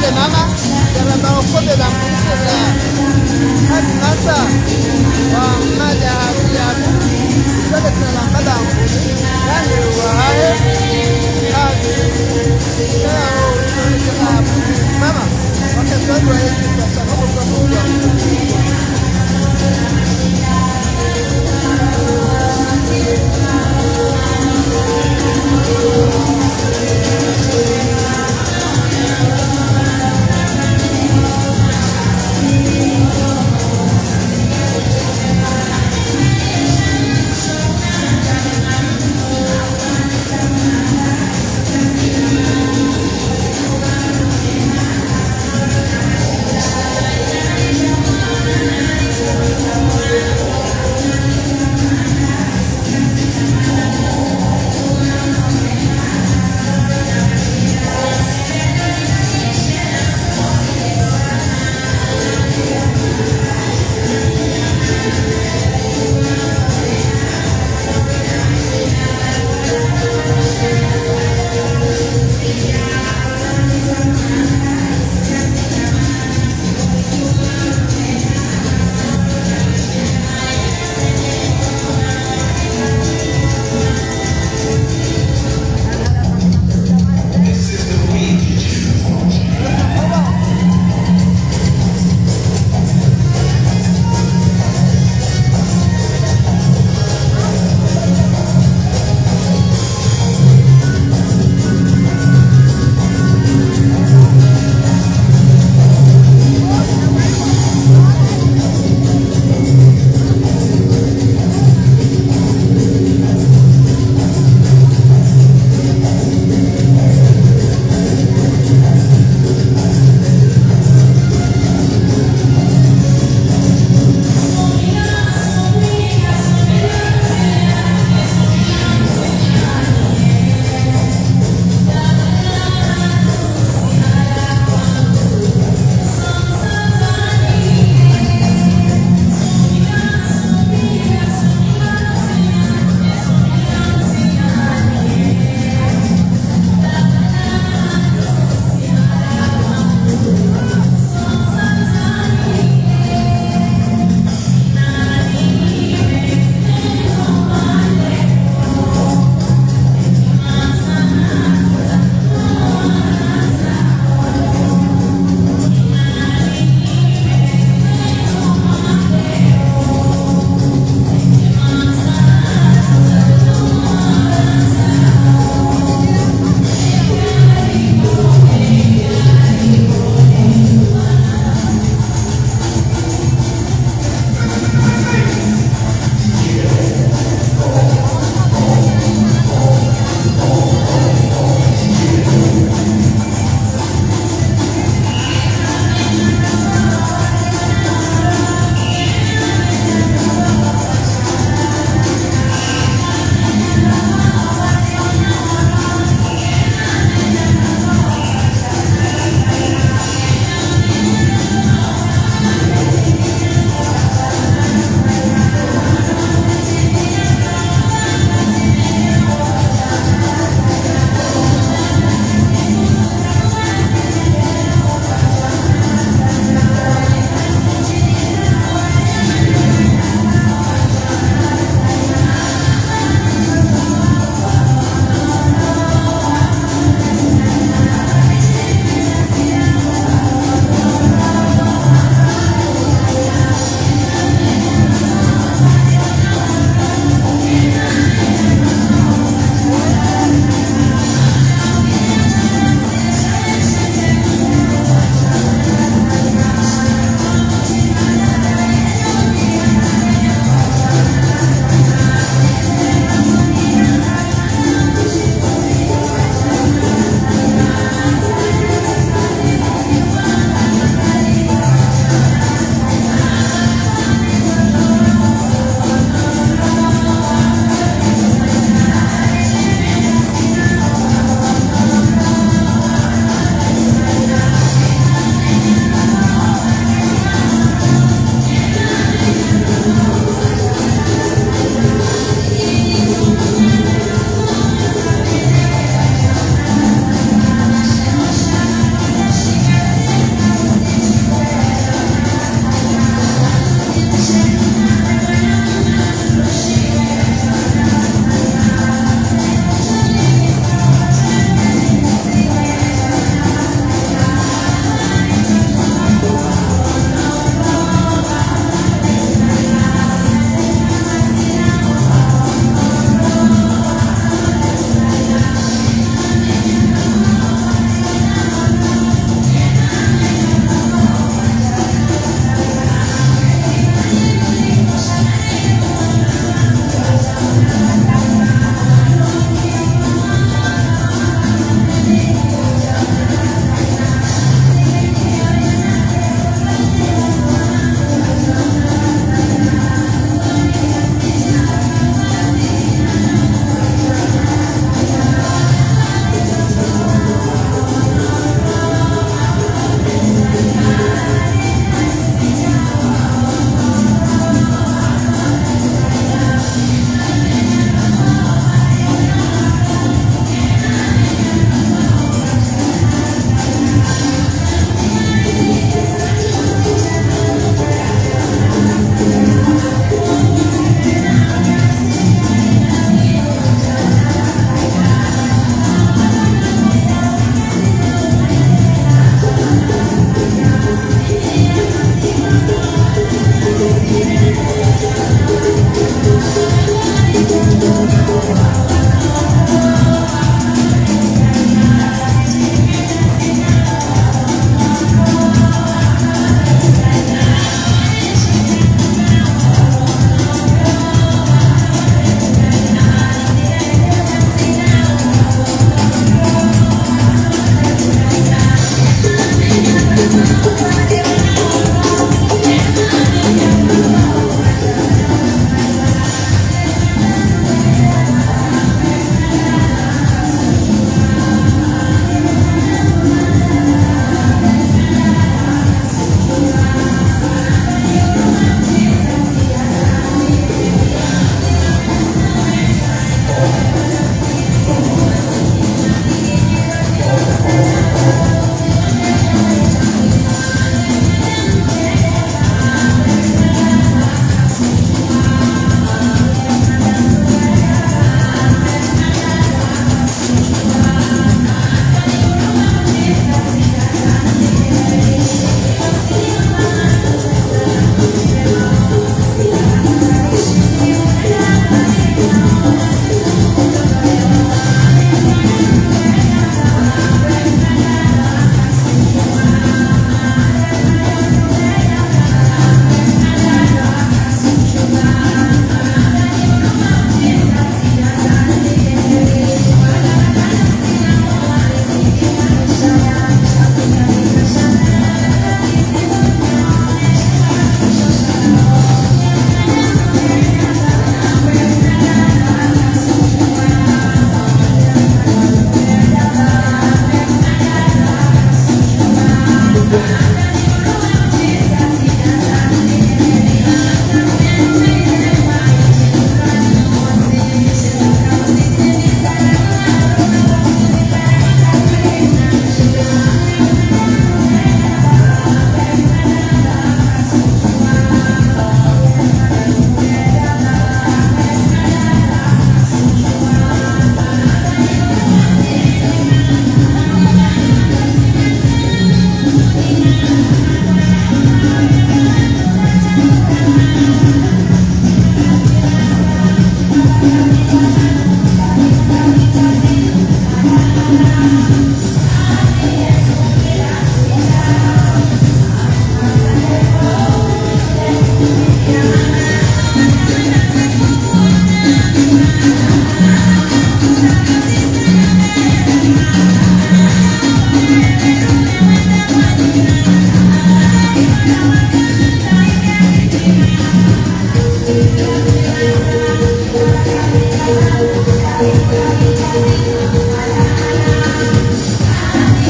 de mama daga ba ko be la mu da har nasa wa ma da ya daga tana kada mu yani wa hae ha ya mama wakati wa Yesu sasa kwa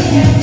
က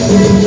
။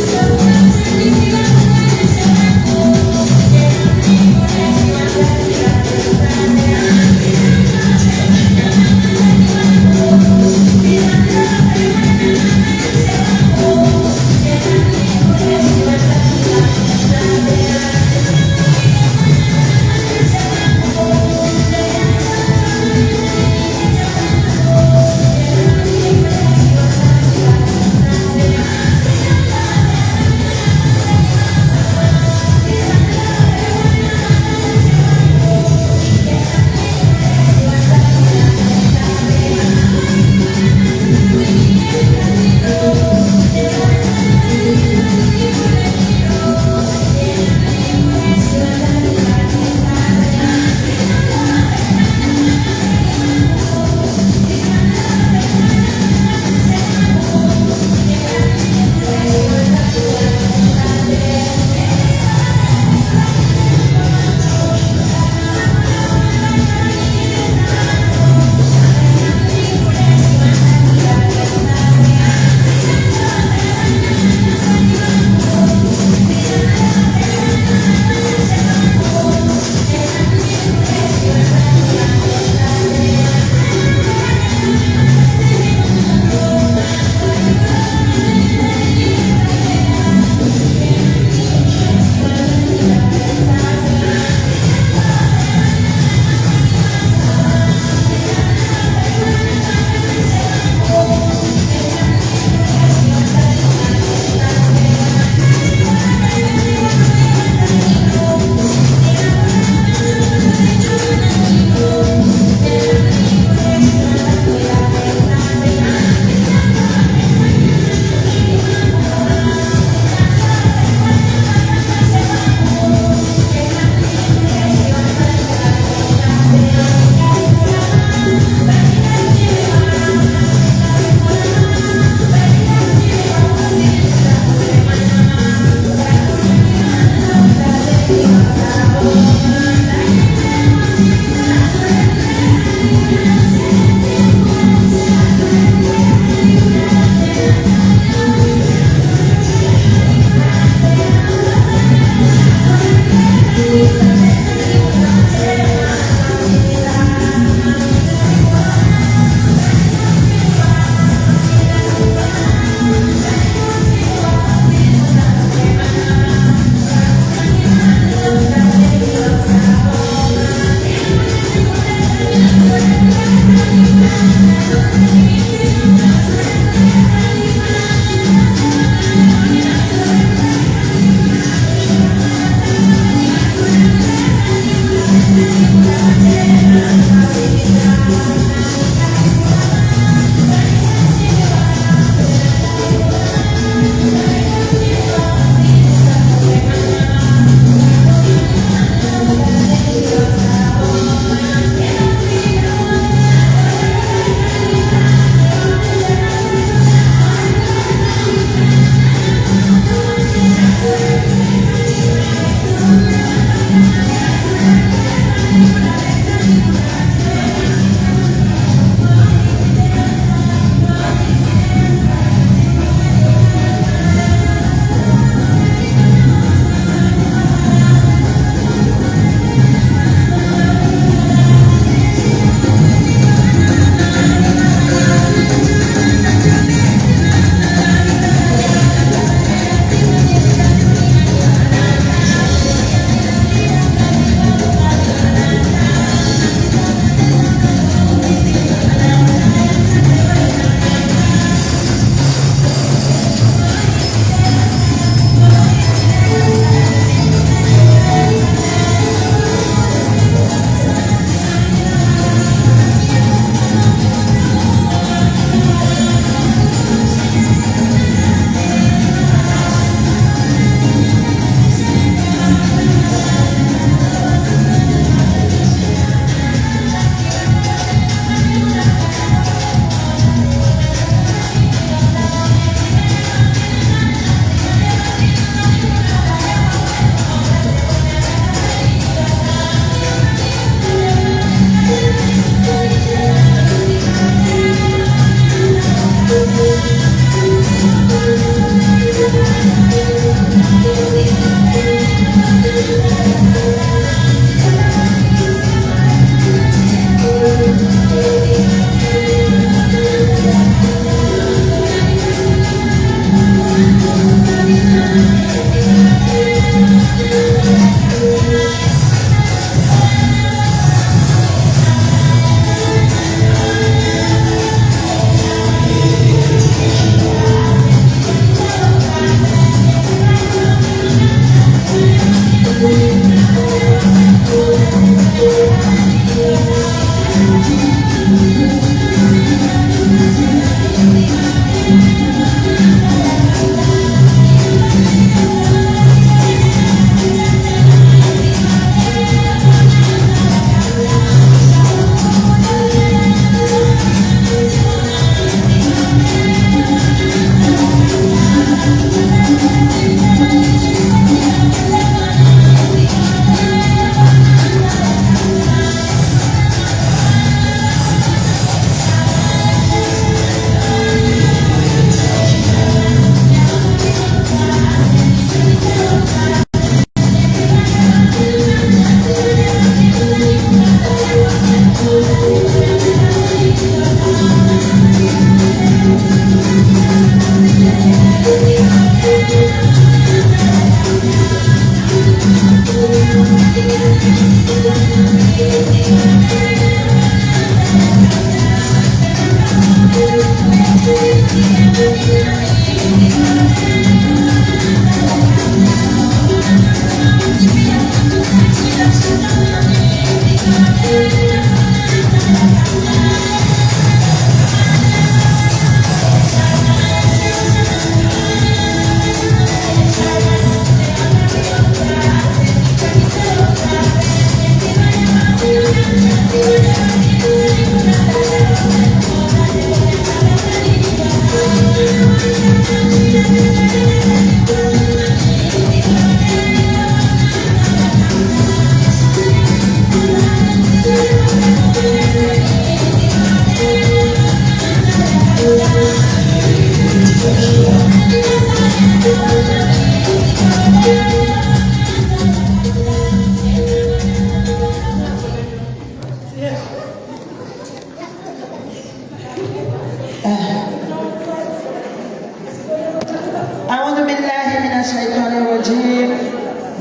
أعوذ بالله من الشيطان الرجيم.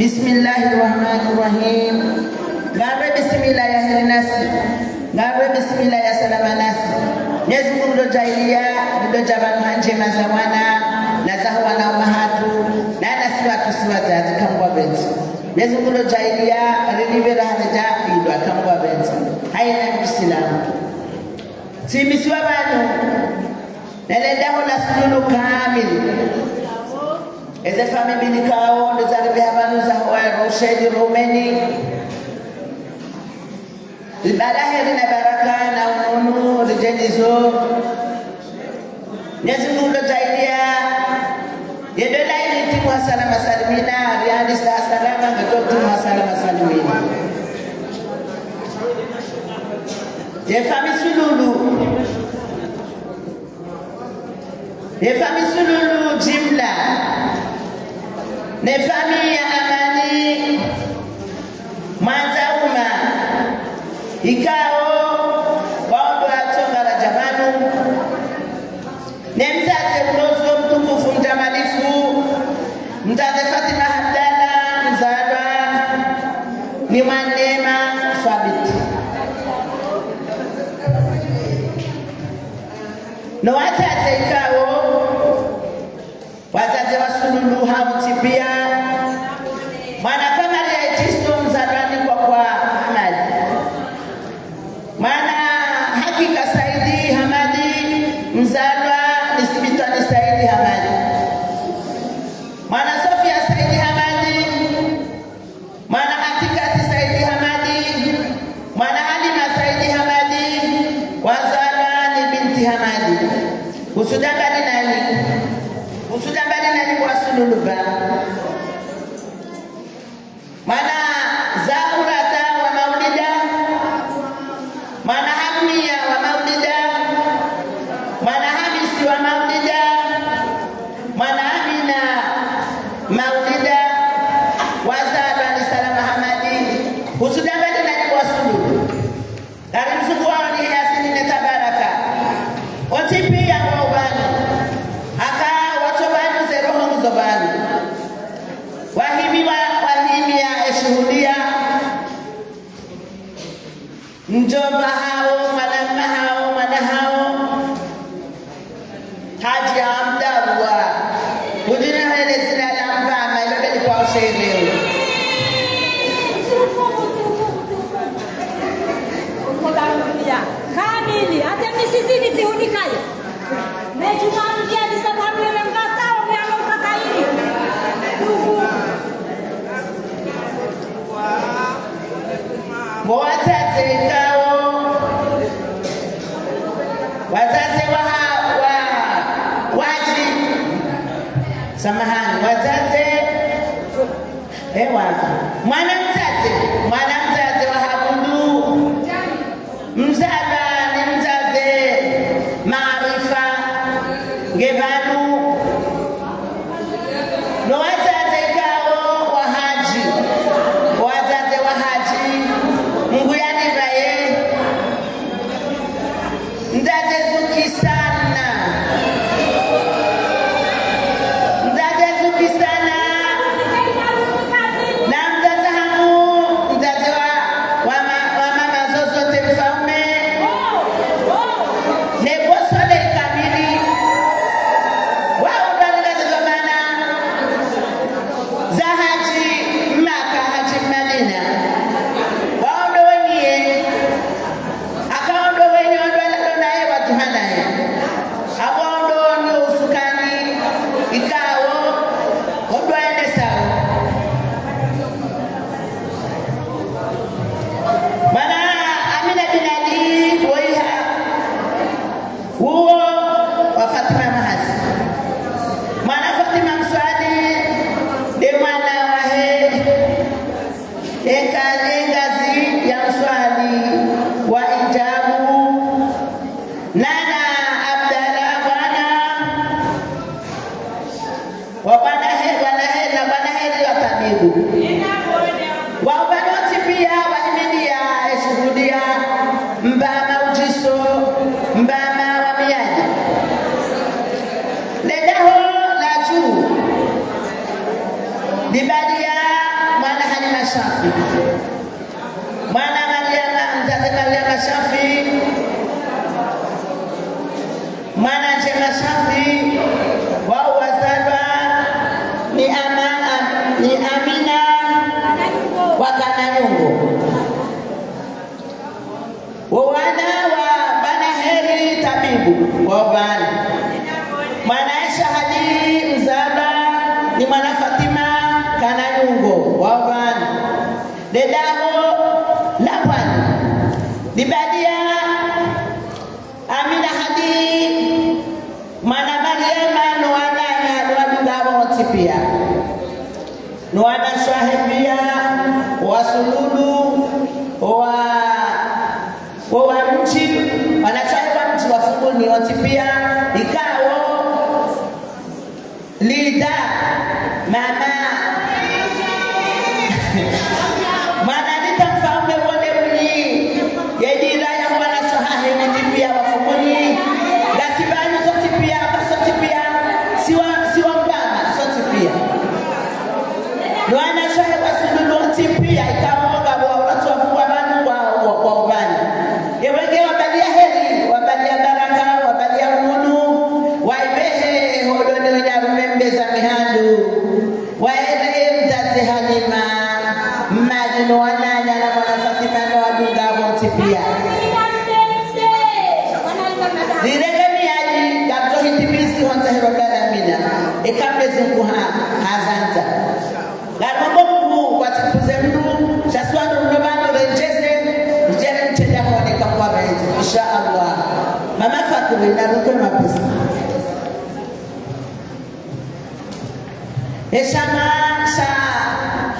بسم الله الرحمن الرحيم. Ngabe bismillah ya heri nasi. Ngabe bismillah ya salama nasi. Mwenyezi Mungu ndo jailia ndo jabanu hanje mazawana na zahwana umahatu na nasiwa tusiwata atakambwa beti. Mwenyezi Mungu ndo jailia rilibera haraja ndo akambwa beti. Haina Muislamu. Timisiwa banu neledaho la sululu kamili. Eze fami binikao ndo zaribi habanu za huwa roshedi rumeni. Ibadaheri na baraka na ununu rijenizo. Mwenyezi Mungu ndo jailia yedola ili timu wa salama salimina riadi saa salama ngato timu wa salama salimina. Yefami sululu jimla nefami ya amani mwanza uma ikao waondo atonga la jamanu nemtate ulozo mtukufu mtamanifu mtate Fatima Abdalla mzalwa ni mwanema Thabiti no watate ikao watate wa sululu hamtibia mwana kama liaitiso mzalwani kwa Hamadi mana hakika Saidi Hamadi mzalwa nisibitwa ni Saidi Hamadi mana Sofia Saidi Hamadi mana hakikati Saidi Hamadi mana Halima Saidi Hamadi wazalwa ni binti Hamadi usudambani nani wa sululuba mana Zahurata wa maulida mana Hamia wa maulida mana Hamisi wa maulida mana Amina maulida wazaba ni Salama Hamadi usudambani nani wa sululu dari msuku wao ni Yasini netabaraka otipi ya waubani aka watobani zeroho mzobani wahimi ya eshuhudia njomba hao mwana hao Haji Abdallah ujina hele zina lamba mailobeli kwa usheireo kamili hata misizini zihunikayo mejumarudia ni sababu ya mgatao mialo kakairi watate ikao watate waji samahani watate mwana mtate wa habudu mzaba ni mtate maarifa ngebanu no watate ikao wa haji Mungu yani baye ndajezuki sana na mtatahamu mtate wa mama zozote mfaume nebosole kamili wao bandaje zamana za haji Maka haji Madina engazi ya mswali wa ijabu nana Abdalla bwana heri wa tabibu wabanoti pia wahimidia eshuhudia mbama ujiso mbama wa miadi ledaho la juu Shafi, mwana mtate Mariama Shafi, mwana Njema Shafi, wao wazalwa ni Amina wa Kananyungu, wana wa Bana Heri Tabibu wa bana, mwana Aisha Hadi Mzaba ni mwana Fatima Kananyungu wa bana, dedaho Lapani Dibadia Amina Hadi mwana Mariama Noana Wadugabo Otipia Noana Shahibia Wasululu wa mchi wanachaiwa mchi wa Funguni Otipia Ikawo Lida Mama Manalita mfaume wone mwenye Yedira ya wana Shahahi Otipia wa Funguni Gasibani Sotipia Sotipia Siwa mbama Sotipia Noana Shahi Wasululu Otipia Ikawo watu wa banu wa ubani yewege wabalia heri wabalia baraka wabalia munu waibehe hodone wenarumembeza mihandu waele mtate Halima mmajino wananya na mwana Fatima na wadunga Otipia nirege miyaji kapto hitibisi honta herogana mina ekambezi mkuha hazanza garmambo mkuu watipuze mnu shaswanu mnobano renjeze njere mtenda hone kakwa benzi insha Allah mama Fatima inaruke mapesa heshama sha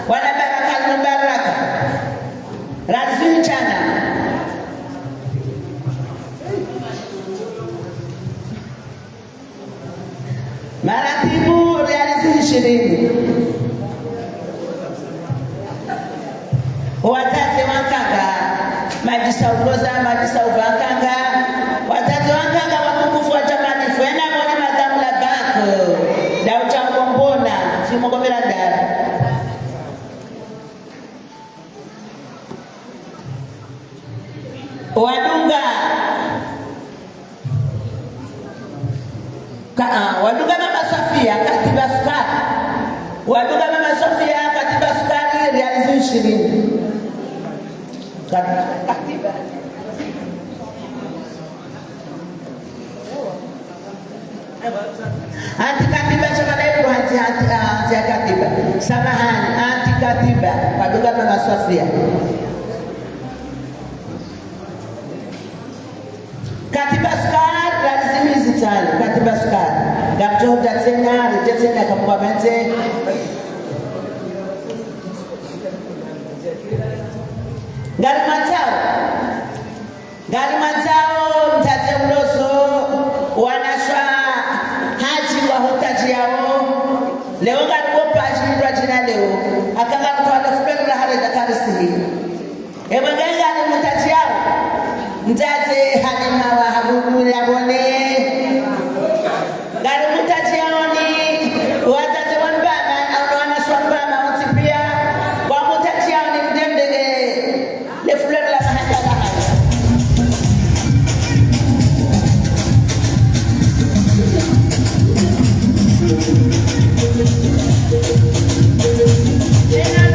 wana baraka mubaraka razui chana maratibu realizi 20 watate wakanga majisa uloza majisa uvakanga watate wakanga watukufu wa jamani fuena mwana madamu la bako daucha mgombona simogomera dara waduga mama Sofia katiba skari waduga mama Sofia katiba skari realizi 20 katiba anti katiba chamadaibu anti katiba samahani anti katiba waduga mama Sofia katiba skari realizi 5 katiba skari Dapto Jatsena, Jatsena Kampamente Galimatao mtate uloso wanashwa haji wa hotaji yao leo galibopa ajindwa jina leo akanga mtuwada fulani la hale dakari sili ewe gani mtaji yao mtate Halima wa habubu ya bone gari mutaji yaoni watate wanbana au wanashwambana Otipia kwa mutaji yaoni mdendege le fleur la mahanja la haya Tena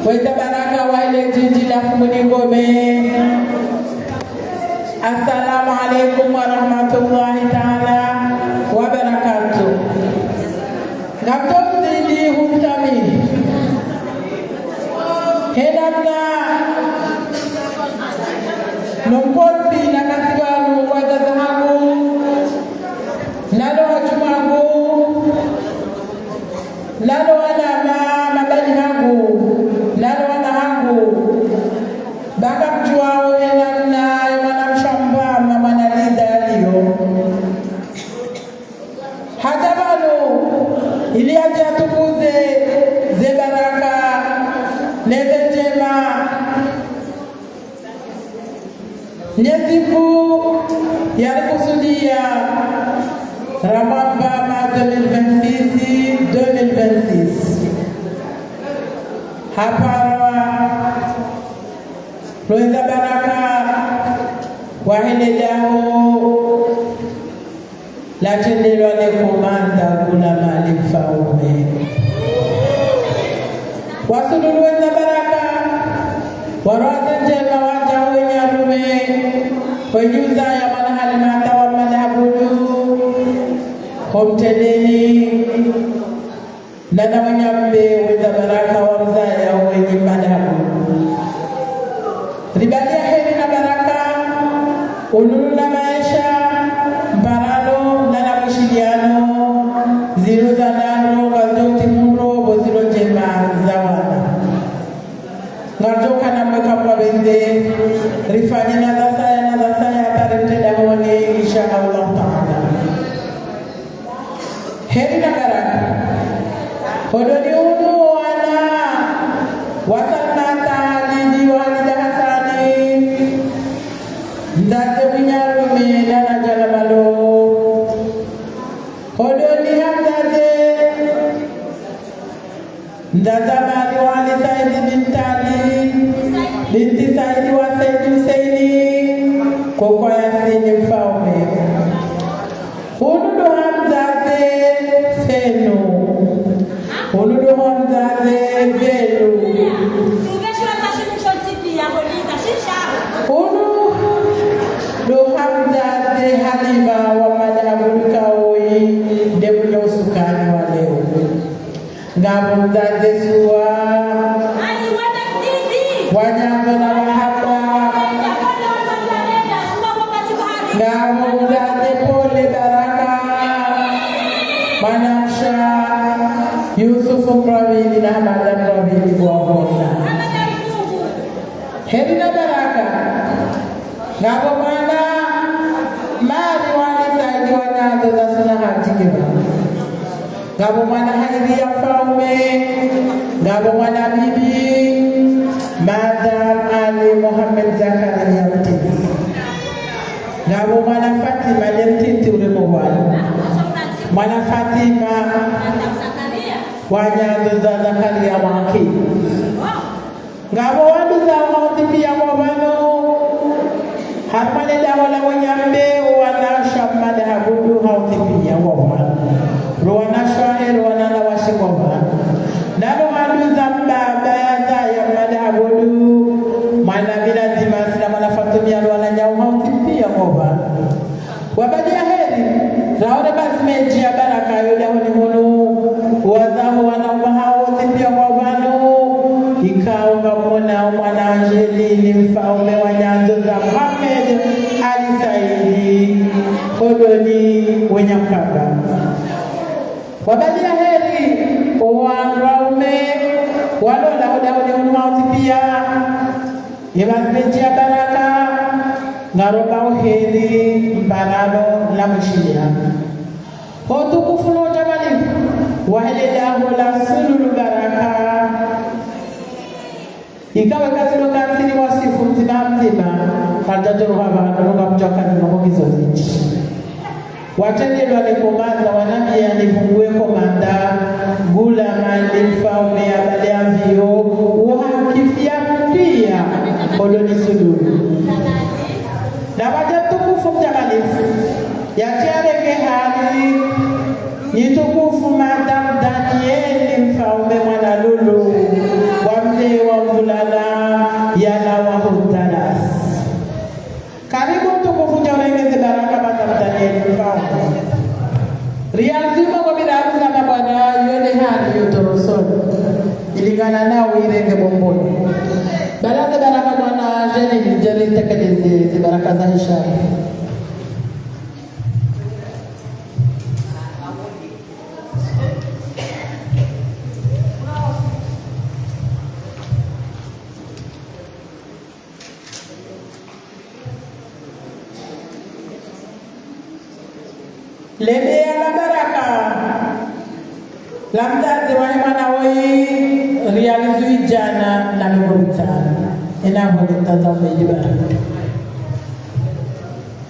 weza baraka wa ile jiji la Ngome. Assalamu alaikum wa rahmatullahi ta'ala wa barakatuh. Ngapto zidi humtami henamna nomporfi na katibaru wazazahagu nalo hachumagu nalo anama mabali hagu nalo anahagu baka mchuao henamna wanamshamba mamanalida yaliyo hatabalo ili aje atukuze ze baraka neze njema nyeziku yalikusudia Ramamba 2026 hapa Roeza baraka wahenedao la tendelo le komanda kuna mali mfaume wasudulu weza baraka waraza njema waja wenye arume wenyuza ya manahali mata wa madhabudu homtedeni nana wanyambe weza baraka wa mzaya wenye madhabudu ribalia heri na baraka ununu na maisha mparano nana mshiliano ziru za nano wazoti muro boziro njema zawana ngatoka na mweka mwabende rifanye na zasaya tarimtenda mwone insha Allah ta'ala heri na baraka hodoni unu wana wasanata lidi walida hasani ndate mnyarume dana jalamalo hodoni hamdate ndazamani wali Saidi binti Saidi wa Saidi Husaini koko Yasini mfaume hunudu hamzaze fenu hunudu hamzaze velu hunudu hamzaze Halima wa madhabu kaoi debunya usukani wa leo ngabu mzaze suwa wanyango na wahaba ngabu mzaze pole baraka manamsha Yusufu Mrawili na Hamada Mrawili kuwahona heri na baraka ngabu mana mali wali Saidi wanyango za suna hatikiba ngabo mwana hairi ya mfaume ngabo mwana bibi Madam Ali Muhammad Zakaria Mtini ngabo mwana Fatima lemtiti uremo mwana Fatima wanyanzo za Zakaria waki ngabo wadu za mauti pia mwabano harmane dawala wanyambe wanasha madhabudu hauti pia mwabano Ruwana shahir wana na washikoma nalo hadu zamba bayaza ya madhabudu mana bila dimasi na manafatumia wana nyau hauti pia ngoba wabadi ya heri raone basi meji ya baraka yule honi hunu wazahu wana hauti pia ngobano ikao ngamona mwana Angelini mfaume wa nyanzo za Muhammad Ali Saidi kodoni wenyakaba wabadi ya heri wanraume walola hodahode unuhauti pia ibazmeji ya baraka ngaroba uheri mbarano la mshilia hotukufu na utamalifu waheledaho la sululu baraka ikawa kazi lokatini wasifu mtima katajuru haba nunga mchakazi mamogizo zichi watendelo alikomanda wanami yanifungue komanda gula mali mfaume ya bale avyo uhakifia pia koloni suduru na wajatukufu mtamalifu yatiareke hali nitukufu Madam Danieli mfaume mwana lulu wa mzee wa hali yotorosoni ilingana nao irenge bomboni baraza baraka mwana jeni nijeri tekeleze baraka za ishara. Lebe ya la baraka la mzazi wa mwana woi realizui jana na mgurutana ina hole tata mbili baraka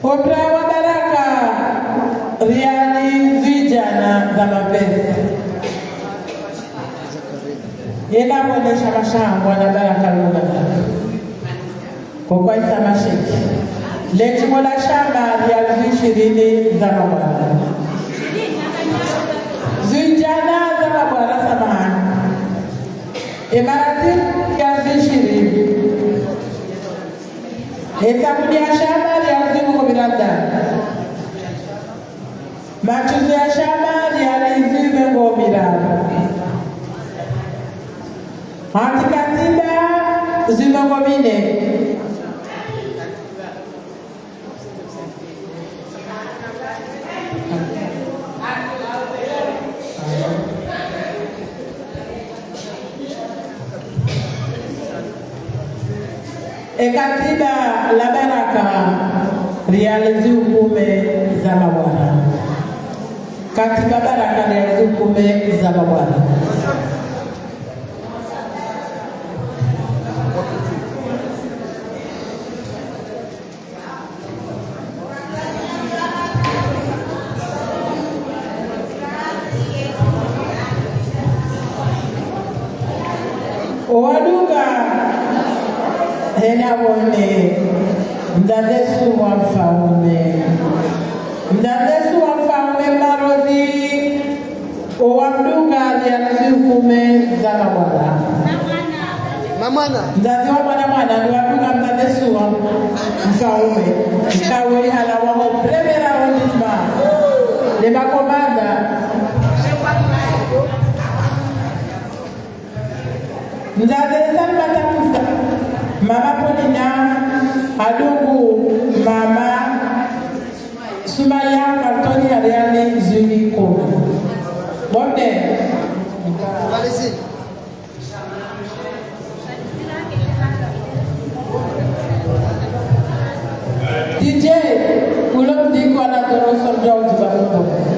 obra wa baraka realizui jana za mapesa ina hole shamashangu na baraka luna kwa isa mashiki leti mola shamba realizui 20 za mabwana Zujana za mabwana samahani Imarati kazi 20 hesabu ya shamba ya zimu kubiranda machuzi ya shamba ya zimu kubiranda hatikatiba zimu kubine Katiba la baraka realizi hukume za mabwana. Katiba baraka realizi hukume za mabwana. Waduga hena wone mdadesu wa mfaume marozi wa mduga alianzi hukume za mabwana Mamana mzazi wa mwana ni waduga mdadesu wa mfaume kawe hala waho premera ondisma le makomanda mzazi matakusa mama Polina adugu mama Sumaya kartoni hariani zuni koma bonde Valisi DJ ulom diko ala toro sorjau juga bonde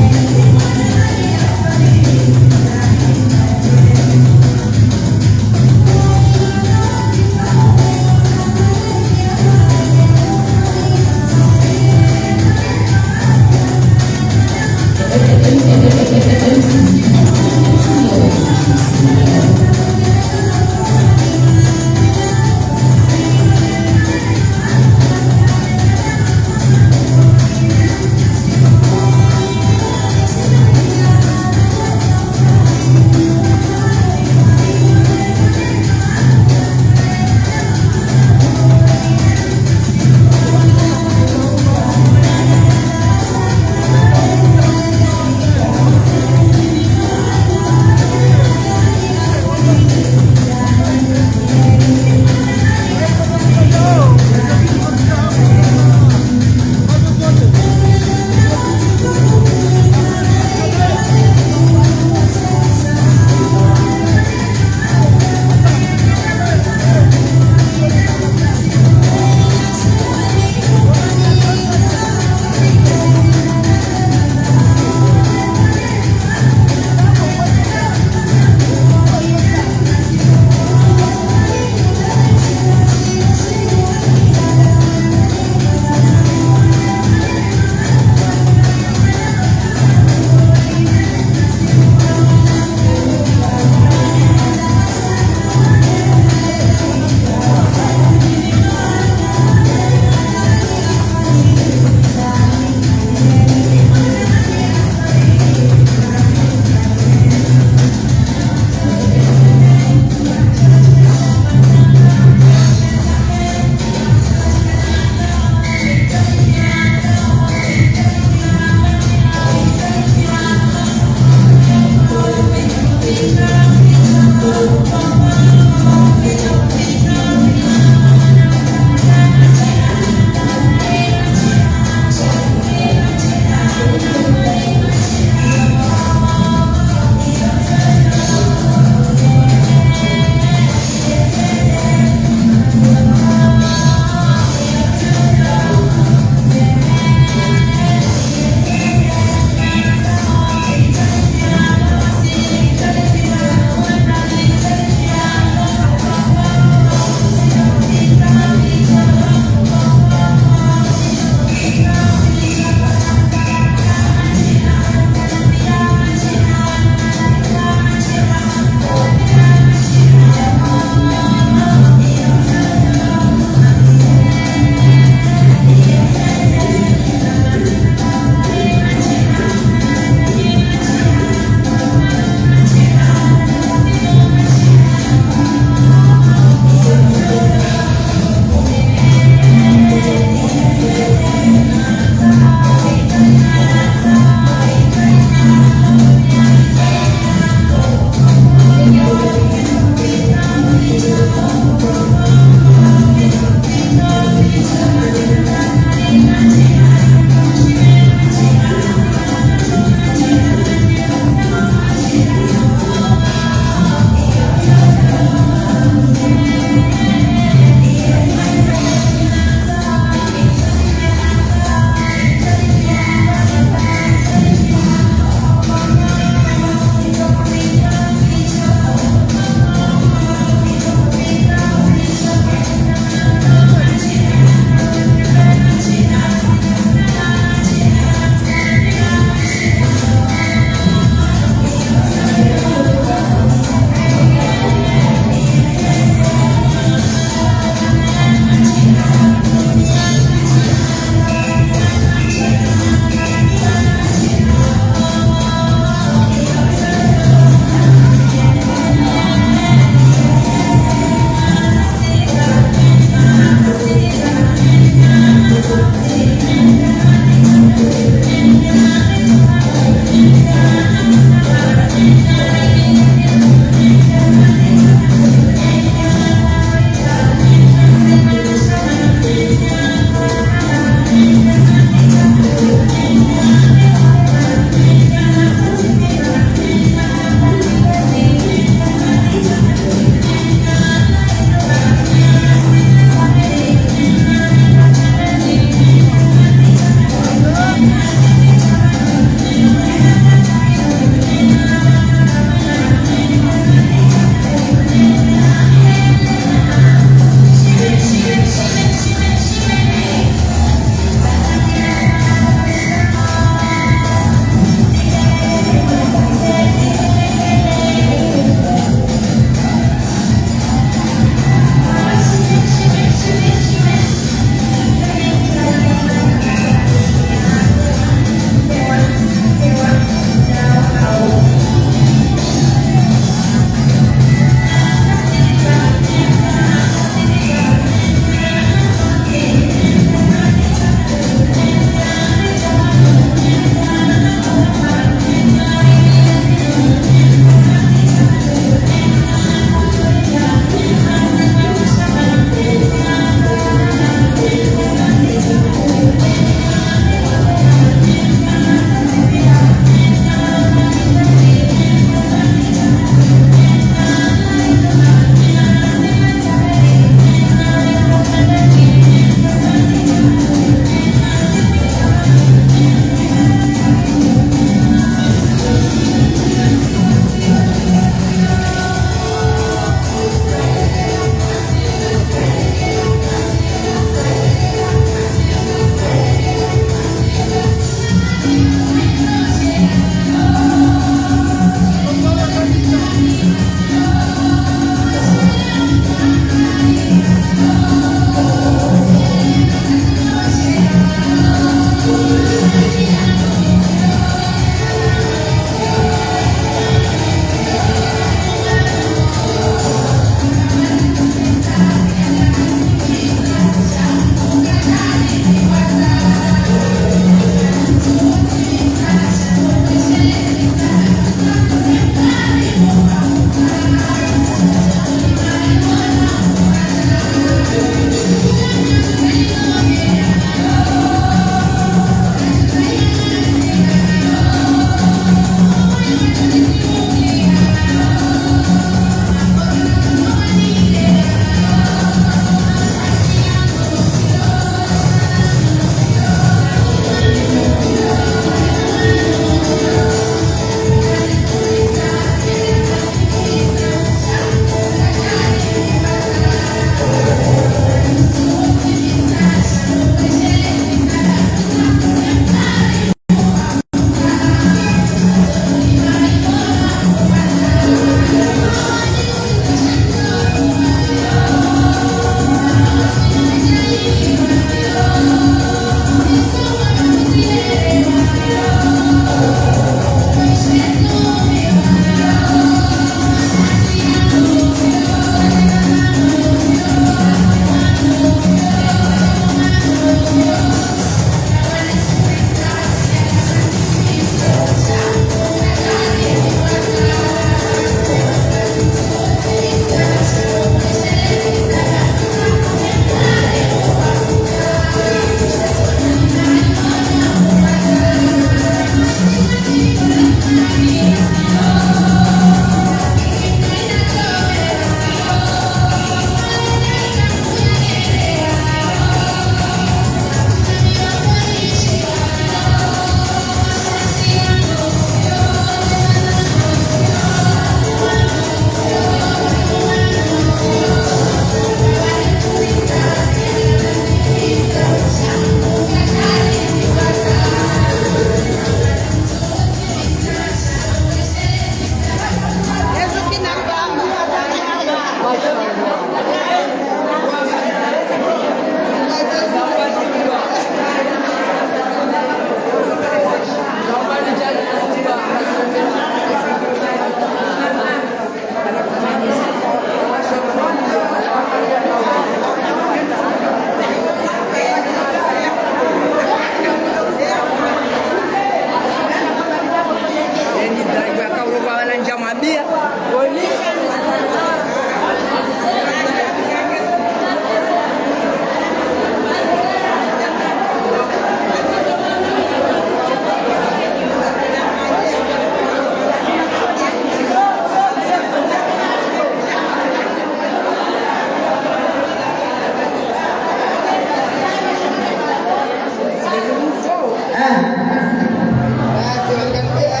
Basi wangalia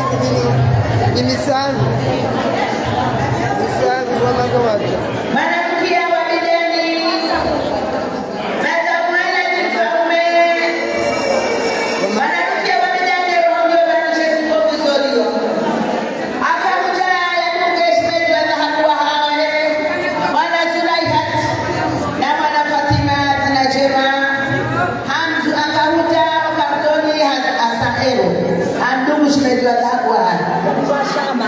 ni misali kwa magawati. Mwanamke wa bidani mwana ni mfalme. Mwanamke wa bidani roho banisha kwa kuzorio. Akamuta ya mungeshi na hakuwa hawe. Mwana Sulaihat na mwana Fatima zinajema. Hamzu akamuta wakatoni asaero. Hamdu shimejwa hakuwa hawe. Shamba.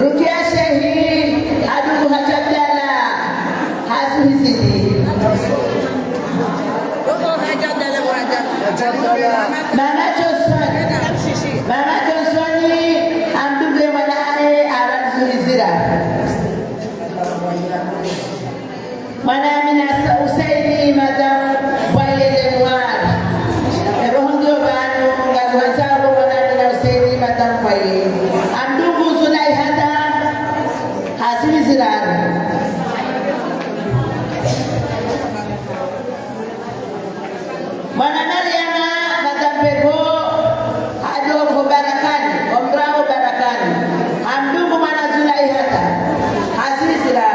Rukia Shehi adugu hajadala hazizidi Mama Johnson amduge mwanae arazulizira Mwana Amina Usaini madam Waile Mwari roho ndio banu ngazwazabo Mwana Amina Usaini madam Waile amdugu Zulaihata hazizira Mwana Mariana madam Bego adogo barakani omrao barakani amdugu Mwana Zulaihata hazizira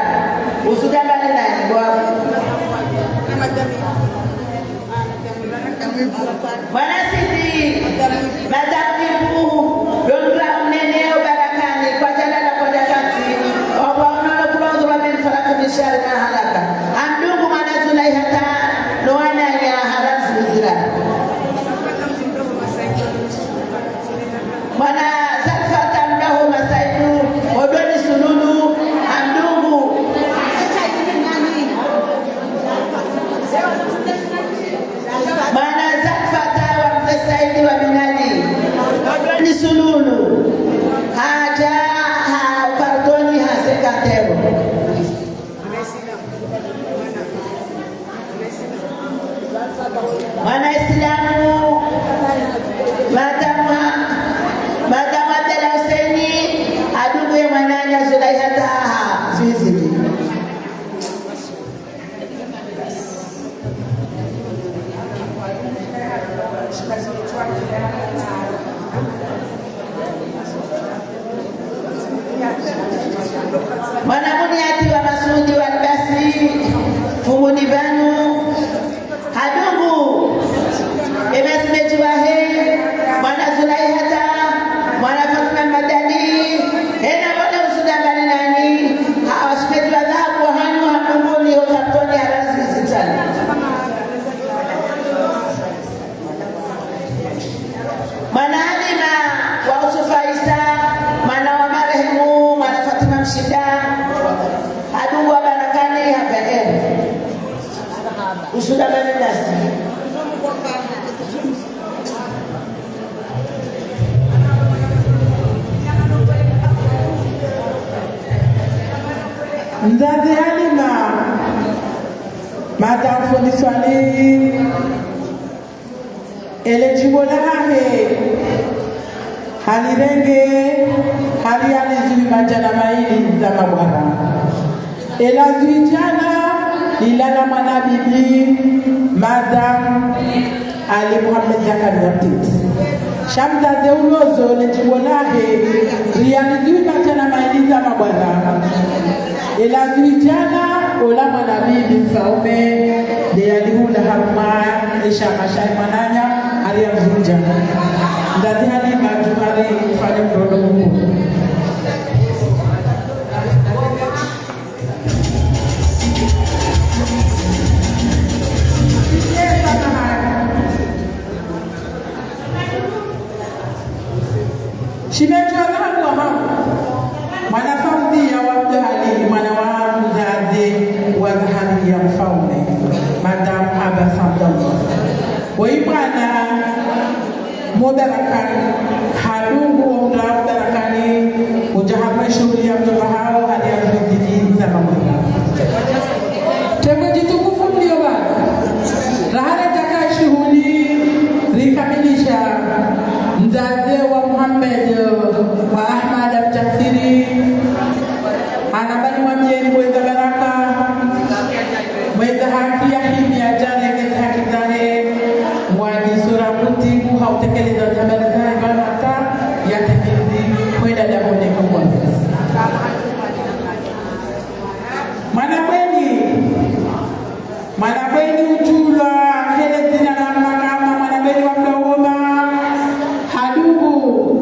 usudabane nani kwa Mwana Sidi madam Ibu dondra mneneo barakani kwa jalala kwa jakati oba unono kulongo wa minfaraka mishari na halaka amdugu Mwana Zulaihata loana ya harazi uzira Mwana Zalfata mdahu masaidu odoni sununu amdugu Mwana Zalfata wa mzee Saidi wa Minani odoni sununu haja partoni hasekatero Mwana Islamu Madam Abdalla Husaini adugu ya mwananya Zulaihata Zizidi Mwanamuni ati wa Masudi wa Albasi funguni banu hadungu emesimeji wahe mwana Zulaihata mwana Fatuma Madani ena bwana usudambani nani hawasimeji wa dhahabu wa hanu hadunguni hotaptoni harazi zitani mwana Halima wa Usufa Isa mwana wa marehemu mwana Fatima Mshida adungu wa Barakani hapa usuda bani nasi Mzazi Halima Madam Fundi Swali ele jibola hahe halirenge hali alizui majana maili za mabwana ela zuijana lilala mwana bibi Madam Ali Muhammad Zakaria Tit Shamda Deulozo le jibola he realizui majana maili za mabwana ela zuijana ola mwana bibi Mfaume de alihula hamma isha mashai mananya Aria Mzunja ndati hali majuhari fanya mrodo mungu Shimejwa dhahabu wa hamu mwana Fauzi ya wabda hali mwana wa mzazi wa dhahabu ya Mfaume Madam Abbas Abdallah Waibana Mudarakani hadungu wa mudarakani ujahama shughuli ya mtoto hao hadi ya vijiji za mamwela tembo jitukufu ndio bana rahara taka shughuli rikamilisha mzazi wa Muhammad wa Ahmad Abtasiri anabani mwamjeni mweza baraka mweza haki ya himi ya jane mweza haki zane mwani sura kutiku hautekeleza zamani zane baraka ya tekezi kwenda jamone kwa mwezi Manabweni ujula hele zina na makama manabweni wa mdawoma hadugu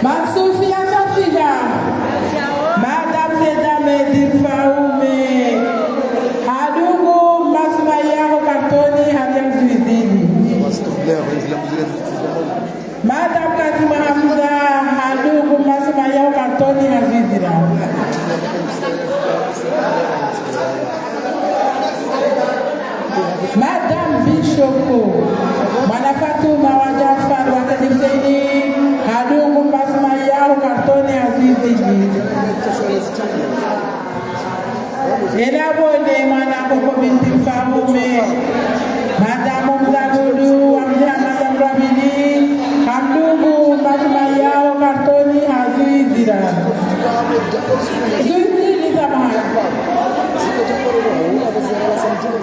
Masufia Sofia, Madame Sedame Dimfaume, Hadungu Masumaya Kartoni Hadiam Zuizini. Madame Kazima Hamza, Hadungu Masumaya Kartoni Hazizira. Madame Bishoko, Manafatuma Wajafar Wakadimseni, Hadungu Masumaya Kartoni Hazizini. Enabone Manakoko Binti Famume, Madame Mzagudu, Amja Madame Rabini, Hamdungu Masumaya Kartoni Hazizira. Zuizini Zamahara.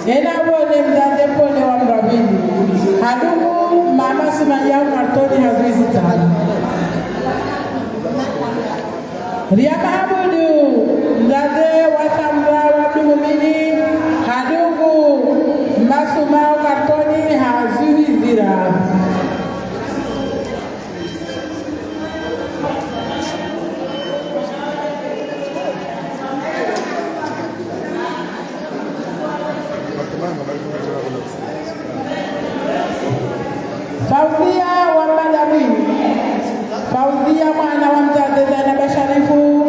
Enabone Mzaze Pone wa Mrabini, Hadungu Mama Sumaya Kartoni Hazizita. Ria Mahamudu, Mzaze wa Samra wa Dumumini, Hadungu Masuma Kartoni Hazizira. Fauzia wa Mbadamini, Fauzia mwana wa Mzaze Zainab Sharifu,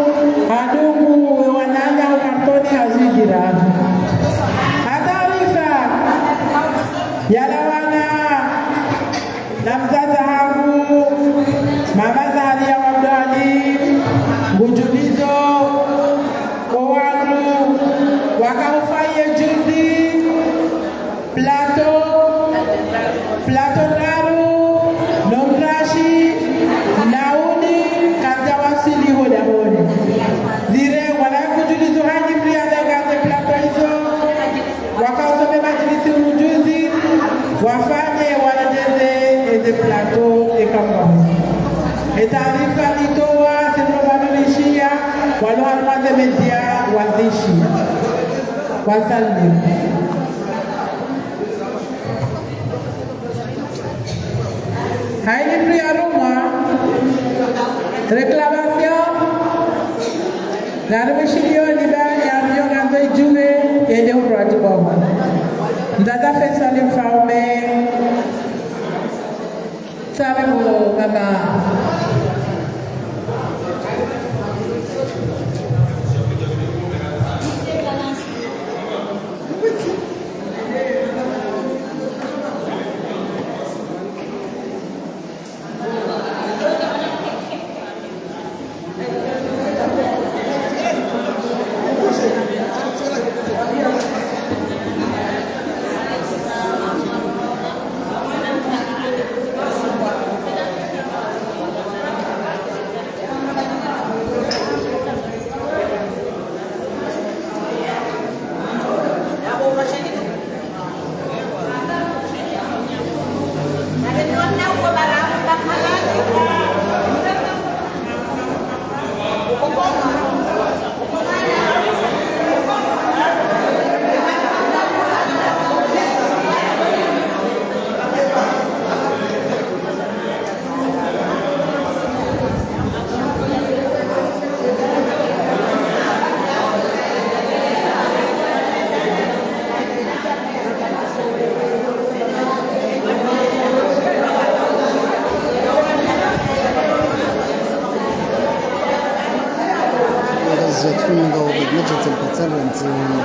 Hadungu wa Nanya wa Kartoni Hazizira. Hadarifa Yalawana na Mzaze Hangu, Mama Zaharia wa Mdali, Ngujulizo, Owalu, Wakaufaye Juzi, Plato Naru, Nomrashi, Nauni, Kazawasili Hodahone. Zire, wanakujulizo haji mriada gaze Plato hizo, wakausome majlisi ujuzi, wafanye wanajeze eze Plato ekambamu. Etarifa litowa, sinobano nishia, waluhanuanze media wazishi. Wasalim. Haile Priaruma, réclamation, la révolution libérale avion avec Djoué et les droits de l'homme. Ndada fait ça les femmes, savez-vous, maman? زيتون وبيض نجت البتر نزين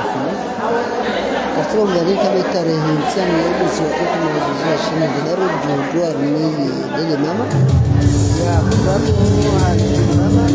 كترول ذلك بالتاريخ إنسان يلبس وقت موجودة شنو بدر الجوار مني للماما يا خبر هو هذا الماما